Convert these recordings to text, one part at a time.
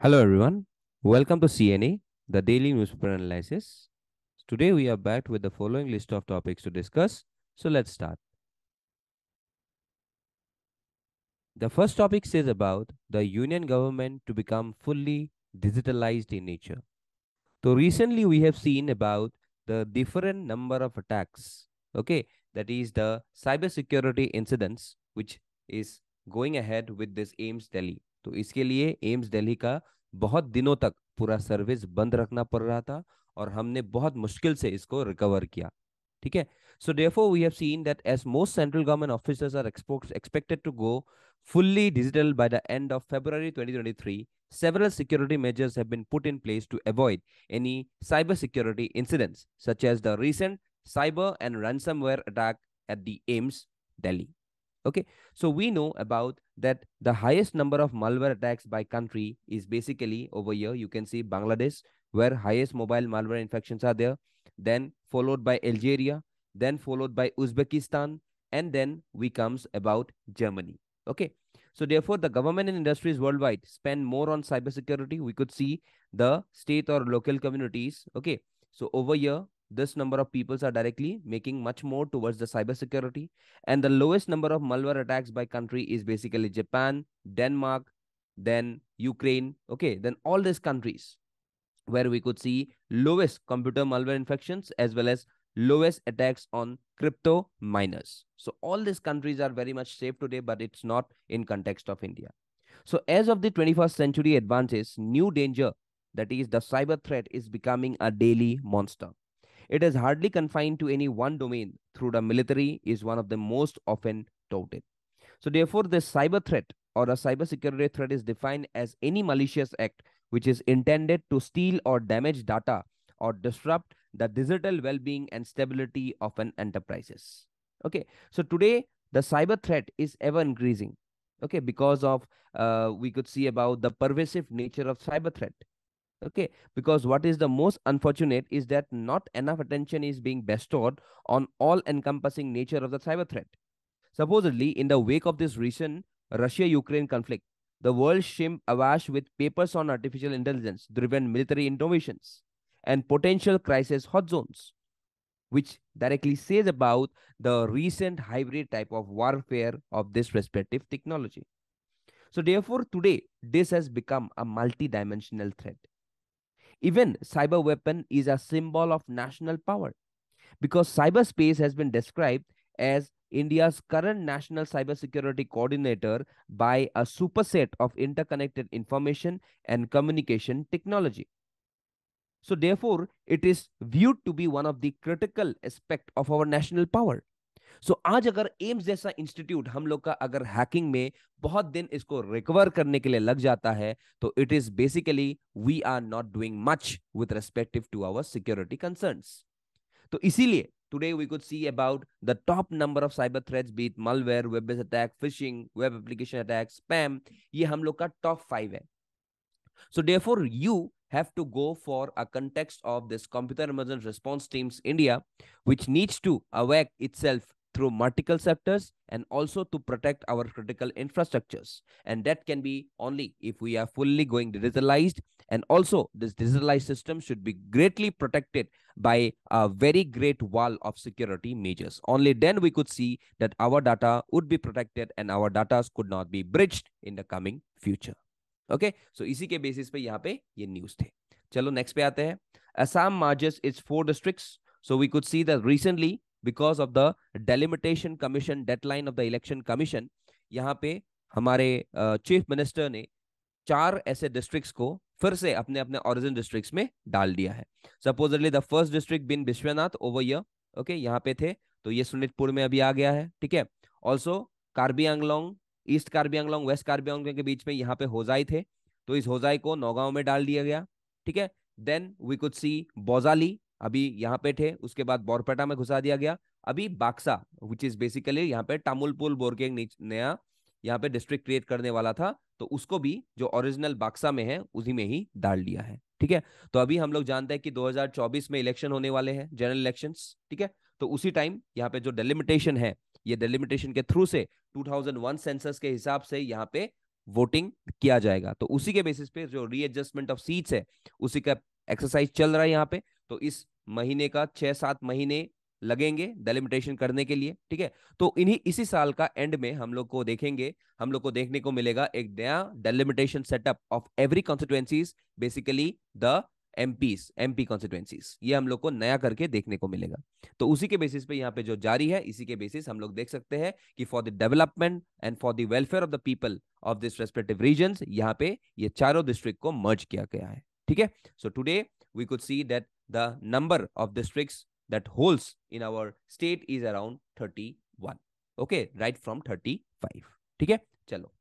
Hello everyone, welcome to CNA, the daily newspaper analysis. Today we are back with the following list of topics to discuss. So let's start. The first topic says about the union government to become fully digitalized in nature. So recently we have seen about the different number of attacks, okay, that is the cybersecurity incidents which is going ahead with this AIIMS Delhi. तो इसके लिए AIIMS Delhi का बहुत दिनों तक पूरा service बंद रखना पड़ रहा था और हमने बहुत मुश्किल से इसको रिकवर किया. ठीक है. So therefore we have seen that as most central government officers are expected to go fully digital by the end of February 2023, several security measures have been put in place to avoid any cybersecurity incidents, such as the recent cyber and ransomware attack at the AIIMS, Delhi. Okay, so we know about that the highest number of malware attacks by country is basically over here. You can see Bangladesh, where highest mobile malware infections are there, then followed by Algeria, then followed by Uzbekistan, and then we comes about Germany. Okay, so therefore the government and industries worldwide spend more on cybersecurity. We could see the state or local communities. Okay, so over here this number of peoples are directly making much more towards the cybersecurity, and the lowest number of malware attacks by country is basically Japan, Denmark, then Ukraine. Okay, then all these countries where we could see lowest computer malware infections as well as lowest attacks on crypto miners. So all these countries are very much safe today, but it's not in context of India. So as of the 21st century advances, new danger, that is the cyber threat, is becoming a daily monster. It is hardly confined to any one domain. Through the military is one of the most often touted. So therefore, this cyber threat or a cybersecurity threat is defined as any malicious act which is intended to steal or damage data or disrupt the digital well-being and stability of an enterprises. Okay, so today the cyber threat is ever increasing. Okay, because of we could see about the pervasive nature of cyber threat. Okay, because what is the most unfortunate is that not enough attention is being bestowed on all encompassing nature of the cyber threat. Supposedly, in the wake of this recent Russia Ukraine conflict, the world seemed awash with papers on artificial intelligence driven military innovations and potential crisis hot zones, which directly says about the recent hybrid type of warfare of this respective technology. So, therefore, today this has become a multi-dimensional threat. Even cyber weapon is a symbol of national power because cyberspace has been described as India's current national cybersecurity coordinator by a superset of interconnected information and communication technology. So therefore, it is viewed to be one of the critical aspect of our national power. सो आज अगर AIIMS जैसा institute हम लोग का अगर hacking में बहुत दिन इसको रिकवर करने के लिए लग जाता है तो it is basically we are not doing much with respective to our security concerns. तो इसीलिए today we could see about the top number of cyber threats, be it malware, web based attack, phishing, web application attack, spam. ये हम लोग का top 5 है. So therefore you have to go for a context of this computer emergency response teams India, which needs to awake itself through multiple sectors and also to protect our critical infrastructures, and that can be only if we are fully going digitalized, and also this digitalized system should be greatly protected by a very great wall of security measures. Only then we could see that our data would be protected and our data could not be breached in the coming future. Okay, so इसी के basis पे यहाँ पे ये news थे. चलो next पे आते हैं. Assam merges its 4 districts. So we could see that recently because of the delimitation commission deadline of the election commission, यहाँ पे हमारे चीफ मिनिस्टर ने 4 ऐसे डिस्ट्रिक्ट्स को फिर से अपने अपने ओरिजिन डिस्ट्रिक्ट्स में डाल दिया है. Supposedly the first district been Biswanath over year. Okay, यहाँ पे थे तो ये सुनितपुर में अभी आ गया है. ठीक है. Also Karbi Anglong, east Karbi Anglong, west Karbi Anglong के बीच में यहाँ पे होजाई थे तो इस होजाई को नौगांव में डाल दिया गया. ठीक है. देन वी कुड सी बोजाली अभी यहाँ पे थे, उसके बाद बोरपेटा में घुसा दिया गया. अभी बाक्सा विच इज बेसिकली यहाँ पे टामुलपुल बोरके नया यहाँ पे डिस्ट्रिक्ट क्रिएट करने वाला था तो उसको भी जो ओरिजिनल बाक्सा में है उसी में ही डाल दिया है. ठीक है. तो अभी हम लोग जानते हैं कि 2024 में इलेक्शन होने वाले हैं, जनरल इलेक्शंस. ठीक है. तो उसी टाइम यहाँ पे जो डेलिमिटेशन है, ये डेलिमिटेशन के थ्रू से 2001 सेंसस के हिसाब से यहाँ पे वोटिंग किया जाएगा। तो उसी के बेसिस पे जो रीएडजस्टमेंट ऑफ सीट्स है उसी का एक्सरसाइज चल रहा है यहाँ पे। तो इस महीने का 6-7 महीने लगेंगे डेलिमिटेशन करने के लिए, ठीक है। तो इसी साल का एंड में हम लोग को देखेंगे, हम लोग को देखने को मिलेगा एक नया delimitation setup of every constituencies, basically the MP constituencies, ये हम लोग को नया करके देखने को मिलेगा। तो उसी के बेसिस पे यहाँ पे जो जारी है, इसी के बेसिस हम लोग देख सकते हैं कि for the development and for the welfare of the people of this respective regions, यहाँ पे ये चारों डिस्ट्रिक्ट को मर्ज किया गया है, ठीक है। So today we could see that the number of districts that holds in our state is around 31, okay, right from 35, ठीक है। चलो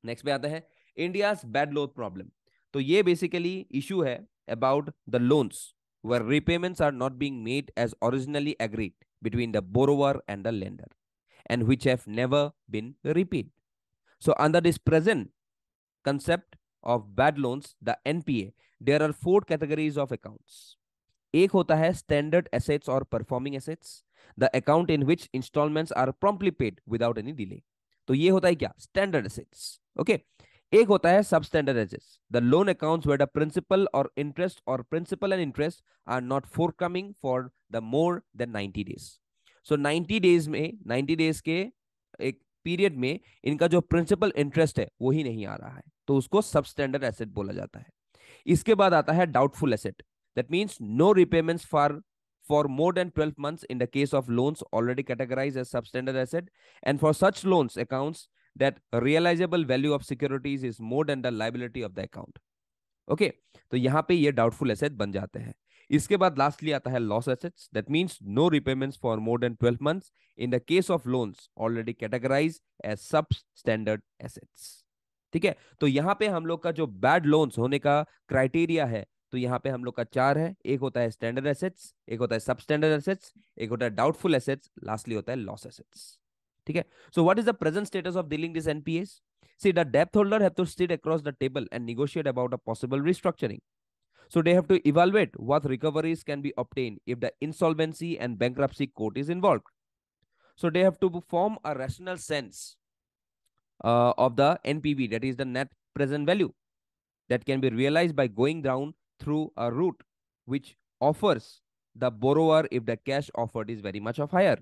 नेक्स्ट पे आता है इंडियाज बैड लोन प्रॉब्लम। तो ये बेसिकली इशू है about the loans where repayments are not being made as originally agreed between the borrower and the lender and which have never been repaid. So under this present concept of bad loans, the NPA, there are four categories of accounts. एक होता है standard assets और performing assets, the account in which instalments are promptly paid without any delay. तो ये होता है क्या, standard assets, okay. एक होता है substandard assets, the loan accounts where the principal और इंटरेस्ट और principal and interest are not forthcoming for the more than 90 days. सो 90 डेज में, 90 डेज के एक पीरियड में इनका जो प्रिंसिपल इंटरेस्ट है वो ही नहीं आ रहा है, तो उसको सब स्टैंडर्ड एसेट बोला जाता है। इसके बाद आता है doubtful asset, that means no repayments for more than 12 months in the case of loans already categorized as substandard asset, and for such loans accounts that realizable value of securities is more than the liability of the account, okay। तो यहाँ पे ये doubtful asset बन जाते हैं। इसके बाद lastly आता है loss assets, that means no repayments for more than 12 months in the case of loans already categorize as substandard assets, ठीक है। तो यहाँ पे हम लोग का जो बैड लोन्स होने का क्राइटेरिया है, तो यहाँ पे हम लोग का चार है। एक होता है स्टैंडर्ड एसेट्स, एक होता है सब स्टैंडर्ड एसेट्स, एक होता है डाउटफुल एसेट्स, लास्टली होता है लॉस एसेट्स, ठीक है। So what is the present status of dealing this NPS? See, the debt holder have to sit across the table and negotiate about a possible restructuring. So they have to evaluate what recoveries can be obtained if the insolvency and bankruptcy court is involved. So they have to form a rational sense of the NPV, that is the net present value, that can be realized by going down through a route which offers the borrower if the cash offered is very much of higher.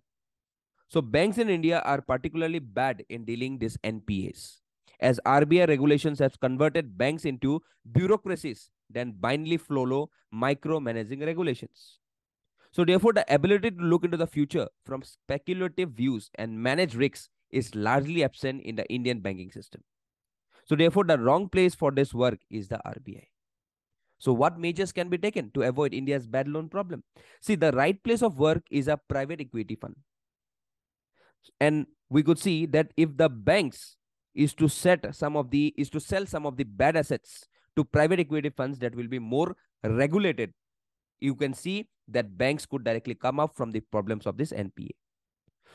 So banks in India are particularly bad in dealing this NPAs, as RBI regulations have converted banks into bureaucracies than blindly follow micromanaging regulations. So therefore, the ability to look into the future from speculative views and manage risks is largely absent in the Indian banking system. So therefore, the wrong place for this work is the RBI. So what measures can be taken to avoid India's bad loan problem? See, the right place of work is a private equity fund. And we could see that if the banks is to sell some of the bad assets to private equity funds that will be more regulated, you can see that banks could directly come up from the problems of this NPA.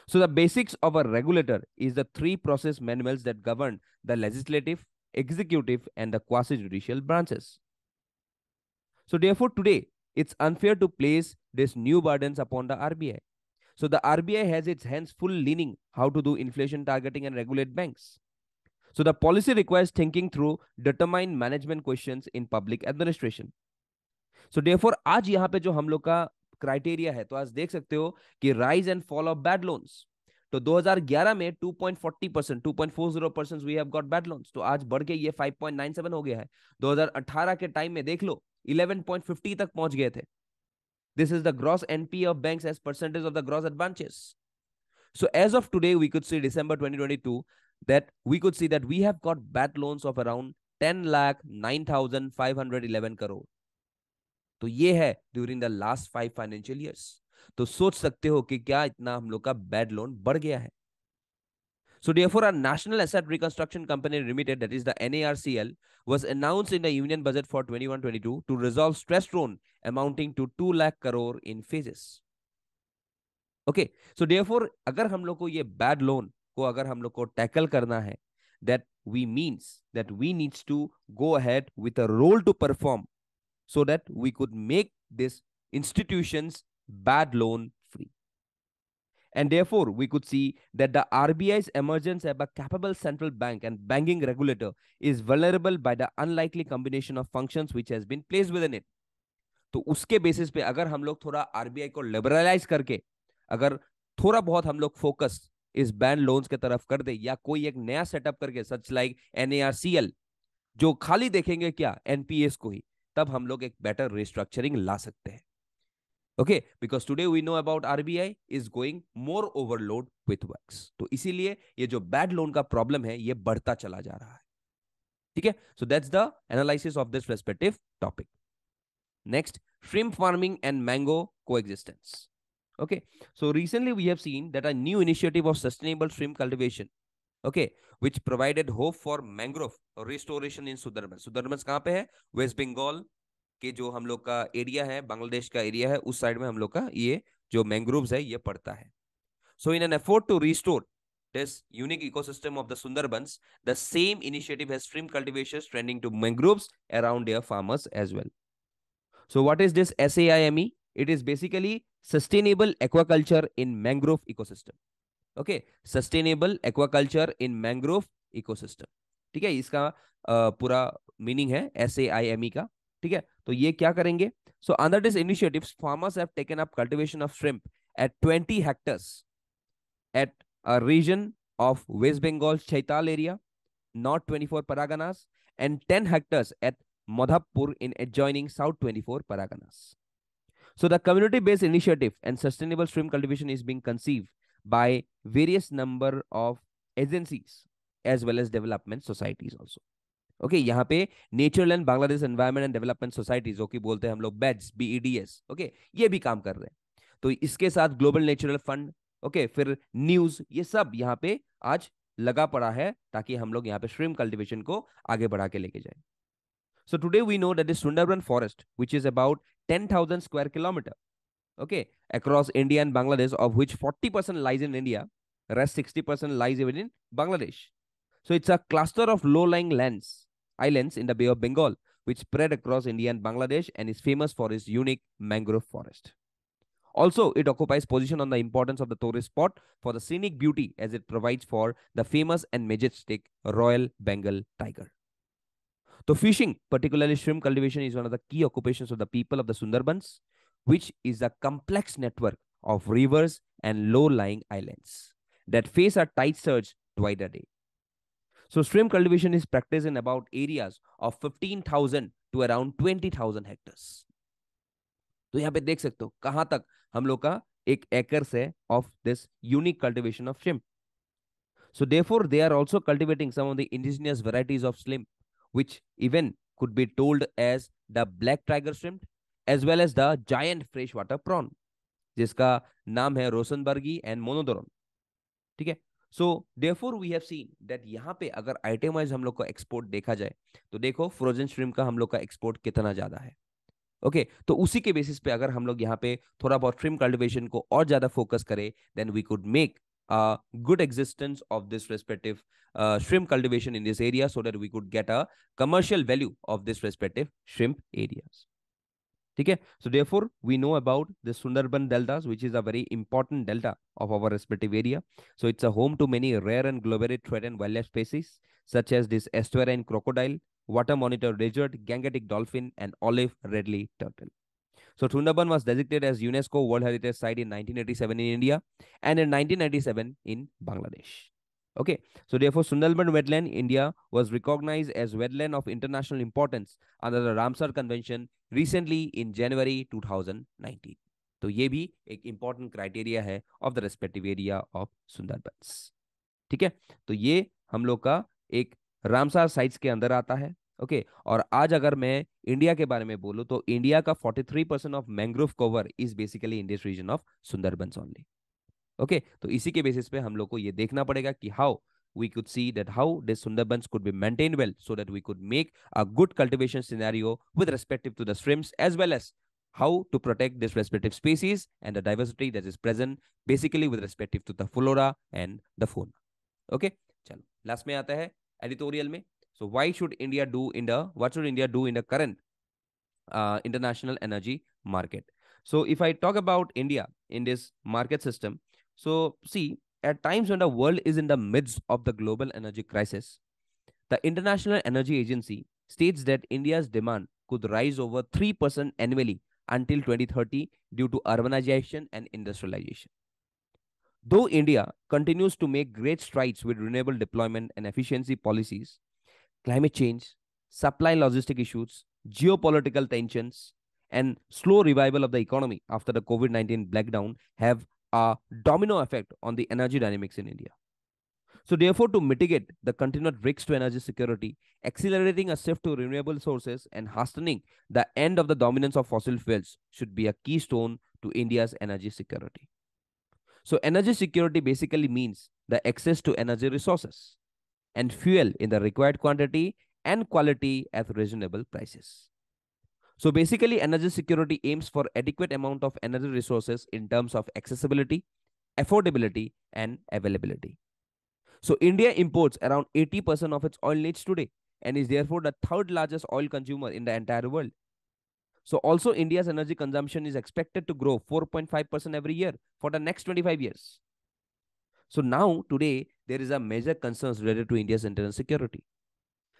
So the basics of a regulator is the three process manuals that govern the legislative, executive, and the quasi-judicial branches. So therefore, today, it's unfair to place these new burdens upon the RBI. So the RBI has its hands full leaning how to do inflation targeting and regulate banks. So the policy requires thinking through determined management questions in public administration. So therefore, आज यहाँ पे जो हम लोग का criteria है, तो आज देख सकते हो कि rise and fall of bad loans. तो 2011 में 2.40%, 2.40% we have got bad loans, तो आज बढ़ के ये 5.97 हो गया है। 2018 के टाइम में देख लो 11.50 तक पहुंच गए थे। This is the gross NPA of banks as percentage of the gross advances. So as of today, we could see December 2022 that we have got bad loans of around 10,09,511 crore. तो ये है during the last 5 financial years. तो सोच सकते हो कि क्या इतना हम लोग का बैड लोन बढ़ गया है। So therefore, a National Asset Reconstruction Company Limited, that is the NARCL, was announced in the Union Budget for 21-22 to resolve stress loan amounting to 2 lakh crore in phases. Okay, so therefore, अगर हम लोग को ये bad loan को अगर हम लोग को tackle करना है, that we needs to go ahead with a role to perform so that we could make this institutions bad loan free. And therefore, we could see that the RBI's emergence as a capable central bank and banking regulator is vulnerable by the unlikely combination of functions which has been placed within it. तो उसके basis पे अगर हम लोग थोड़ा RBI को liberalise करके अगर थोड़ा बहुत हम लोग फोकस इस बैन लोन्स के तरफ कर दे या कोई एक नया सेटअप करके सच लाइक एनएआरसीएल जो खाली देखेंगे क्या एनपीएस को ही, तब हम लोग एक बेटर रिस्ट्रक्चरिंग ला सकते हैं. Okay, because today we know about RBI is going more overload with works. तो इसीलिए ये जो बैड लोन का प्रॉब्लम है ये बढ़ता चला जा रहा है. ठीक है, so that's the analysis of this respective topic. Next, shrimp farming and mango coexistence. Okay, so recently we have seen that a new initiative of sustainable shrimp cultivation, okay, which provided hope for mangrove restoration in Sundarbans. Sundarbans कहाँ पे है? Waste Bengal के जो हम लोग का area है, बांग्लादेश का एरिया है, उस साइड में हम लोग का ये जो मैंग्रोव्स है ये पड़ता है. So in an effort to restore this unique ecosystem of the Sundarbans, the same initiative has shrimp cultivation trending to mangroves around their farmers as well. So what is this SAIME? It is basically sustainable aquaculture in mangrove ecosystem. Okay, sustainable aquaculture in mangrove ecosystem. ठीक है, इसका पूरा meaning है SAIME का. ठीक है, तो ये क्या करेंगे? So under this initiative, farmers have taken up cultivation of shrimp at 20 hectares at a region of West Bengal Chaital area, North 24 Paraganas, and 10 hectares at Madhapur in adjoining South 24 Paraganas. So the community-based initiative and sustainable shrimp cultivation is being conceived by various number of agencies as well as development societies also. Okay, यहाँ पे natural and Bangladesh environment and development society जो कि बोलते हैं हम लोग beds BEDS, okay, ये भी काम कर रहे हैं. तो इसके साथ ग्लोबल नेचुरल फंड, ओके, फिर न्यूज, ये सब यहाँ पे आज लगा पड़ा है ताकि हम लोग यहाँ पे श्रिम्प कल्टीवेशन को आगे बढ़ा के लेके जाए. So today we know that the Sundarban forest, which is about 10,000 square kilometer, okay, across India and Bangladesh, of which 40% lies in India, rest 60% lies even in Bangladesh. So it's a cluster of low-lying islands in the Bay of Bengal, which spread across India and Bangladesh and is famous for its unique mangrove forest. Also, it occupies position on the importance of the tourist spot for the scenic beauty as it provides for the famous and majestic Royal Bengal tiger. So fishing, particularly shrimp cultivation, is one of the key occupations of the people of the Sundarbans, which is a complex network of rivers and low-lying islands that face a tide surge twice a day. So shrimp cultivation is practiced in about areas of 15,000 to around 20,000 hectares. तो यहाँ पे देख सकते हो कहाँ तक हम लोग का एक एकर्स है of this unique cultivation of shrimp. So therefore, they are also cultivating some of the indigenous varieties of shrimp, which even could be told as the black tiger shrimp as well as the giant freshwater prawn, जिसका नाम है रोसनबर्गी and मोनोडोरन. ठीक है, so therefore we have seen that यहाँ पे अगर item wise हम लोग का एक्सपोर्ट देखा जाए तो देखो फ्रोजन श्रिम्प का हम लोग का एक्सपोर्ट कितना ज्यादा है. ओके, तो उसी के बेसिस पे अगर हम लोग यहाँ पे थोड़ा बहुत श्रिम्प कल्टिवेशन को और ज्यादा फोकस करें then we could make good existence of this respective shrimp cultivation in this area so that we could get a commercial value of this respective shrimp areas. Okay, so therefore we know about the Sundarban deltas, which is a very important delta of our respective area. So it's a home to many rare and globally threatened wildlife species such as this estuarine crocodile, water monitor lizard, gangetic dolphin, and olive redley turtle. So Sundarban was designated as UNESCO World Heritage Site in 1987 in India and in 1997 in Bangladesh. Okay, so therefore Sundarban wetland India was recognized as wetland of international importance under the Ramsar Convention recently in January 2019. तो ये भी एक important criteria है of the respective area of Sundarbans. ठीक है, तो ये हम लोग का एक रामसार साइट्स के अंदर आता है. ओके, और आज अगर मैं इंडिया के बारे में बोलूं तो इंडिया का 43% of mangrove cover is basically in this region of Sundarbans only. Okay, तो इसी के बेसिस पे हम लोग को ये देखना पड़ेगा कि how we could see that how this Sundarbans could be maintained well so that we could make a good cultivation scenario with respective to the shrimps as well as how to protect this respective species and the diversity that is present basically with respective to the flora and the fauna. Okay, चलो last में आता है editorial में. So why should India do in the what should India do in the current international energy market? So if I talk about India in this market system, So, see, at times when the world is in the midst of the global energy crisis, the International Energy Agency states that India's demand could rise over 3% annually until 2030 due to urbanization and industrialization. Though India continues to make great strides with renewable deployment and efficiency policies, climate change, supply logistic issues, geopolitical tensions, and slow revival of the economy after the COVID-19 blackdown have a domino effect on the energy dynamics in India. So, therefore, to mitigate the continued risks to energy security, accelerating a shift to renewable sources and hastening the end of the dominance of fossil fuels should be a keystone to India's energy security. So, energy security basically means the access to energy resources and fuel in the required quantity and quality at reasonable prices. So basically, energy security aims for adequate amount of energy resources in terms of accessibility, affordability, and availability. So India imports around 80% of its oil needs today and is therefore the third largest oil consumer in the entire world. So also India's energy consumption is expected to grow 4.5% every year for the next 25 years. So now today there is a major concerns related to India's internal security.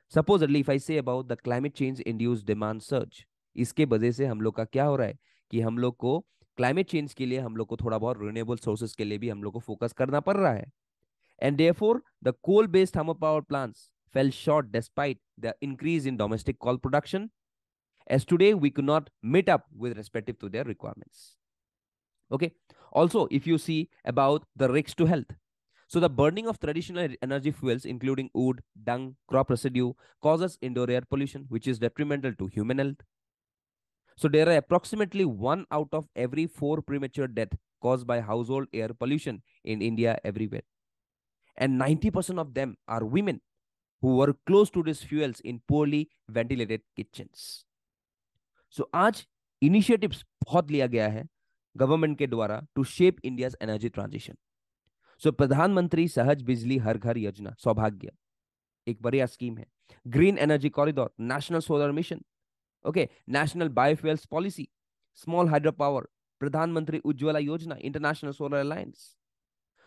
Supposedly if I say about the climate change induced demand surge, इसके वजह से हम लोग का क्या हो रहा है कि हम लोग को क्लाइमेट चेंज के लिए हम लोग को थोड़ा बहुत रिन्यूएबल सोर्सेज के लिए भी हम लोग को फोकस करना पड़ रहा है. And therefore, the coal-based thermal power plants fell short despite the increase in domestic coal production, as today we could not meet up with respective to their requirements. Okay. Also, if you see about the risks to health, so the burning of traditional energy fuels, including wood, dung, crop residue, causes indoor air pollution, which is detrimental to human health. So there are approximately 1 out of every 4 premature deaths caused by household air pollution in India everywhere. And 90% of them are women who were close to these fuels in poorly ventilated kitchens. So आज initiatives बहुत लिया गया है government के द्वारा to shape India's energy transition. So प्रधानमंत्री सहज बिजली हर घर योजना सौभाग्य एक बढ़िया स्कीम है. Green energy corridor, national solar mission, okay, national biofuels policy, small hydro power, प्रधानमंत्री उज्ज्वला योजना, international solar alliance.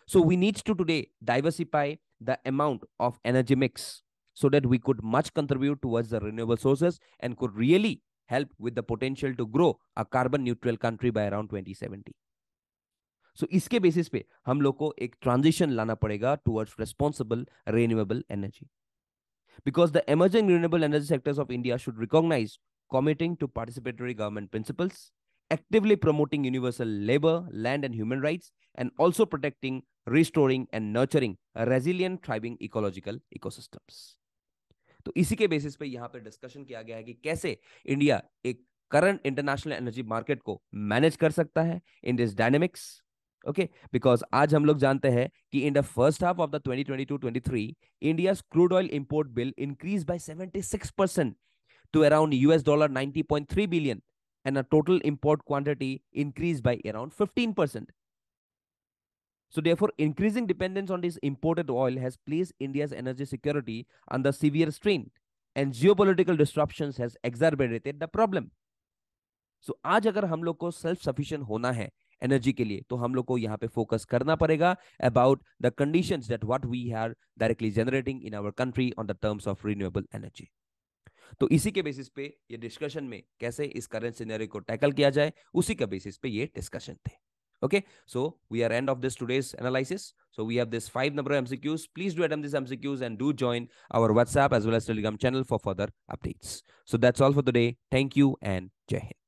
So we need to today diversify the amount of energy mix so that we could much contribute towards the renewable sources and could really help with the potential to grow a carbon neutral country by around 2070. So इसके basis पे हम लोग को एक transition लाना पड़ेगा towards responsible renewable energy. Because the emerging renewable energy sectors of India should recognize committing to participatory government principles, actively promoting universal labor, land and human rights, and also protecting, restoring and nurturing a resilient thriving ecological ecosystems. तो इसी के basis पे यहाँ पे discussion किया गया है कि कैसे इंडिया एक करंट इंटरनेशनल एनर्जी मार्केट को मैनेज कर सकता है in this dynamics. Okay, because आज हम लोग जानते हैं कि in the first half of the 2022-23 India's crude oil import bill increase by 76% to around $90.3 billion, and a total import quantity increased by around 15%. So therefore, increasing dependence on this imported oil has placed India's energy security under severe strain, and geopolitical disruptions has exacerbated the problem. So आज अगर हम लोग को self sufficient होना है energy के लिए तो हम लोग को यहाँ पे फोकस करना पड़ेगा about the conditions that what we are directly generating in our country on the terms of renewable energy. तो इसी के बेसिस पे ये डिस्कशन में कैसे इस करंट सिनेरियो को टैकल किया जाए उसी के बेसिस पे ये डिस्कशन थे. Okay, so we are end of this today's analysis. So we have this 5 number of MCQs. Please do attempt these MCQs and do join our WhatsApp as well as Telegram channel for further updates. So that's all for today. Thank you and Jai Hind.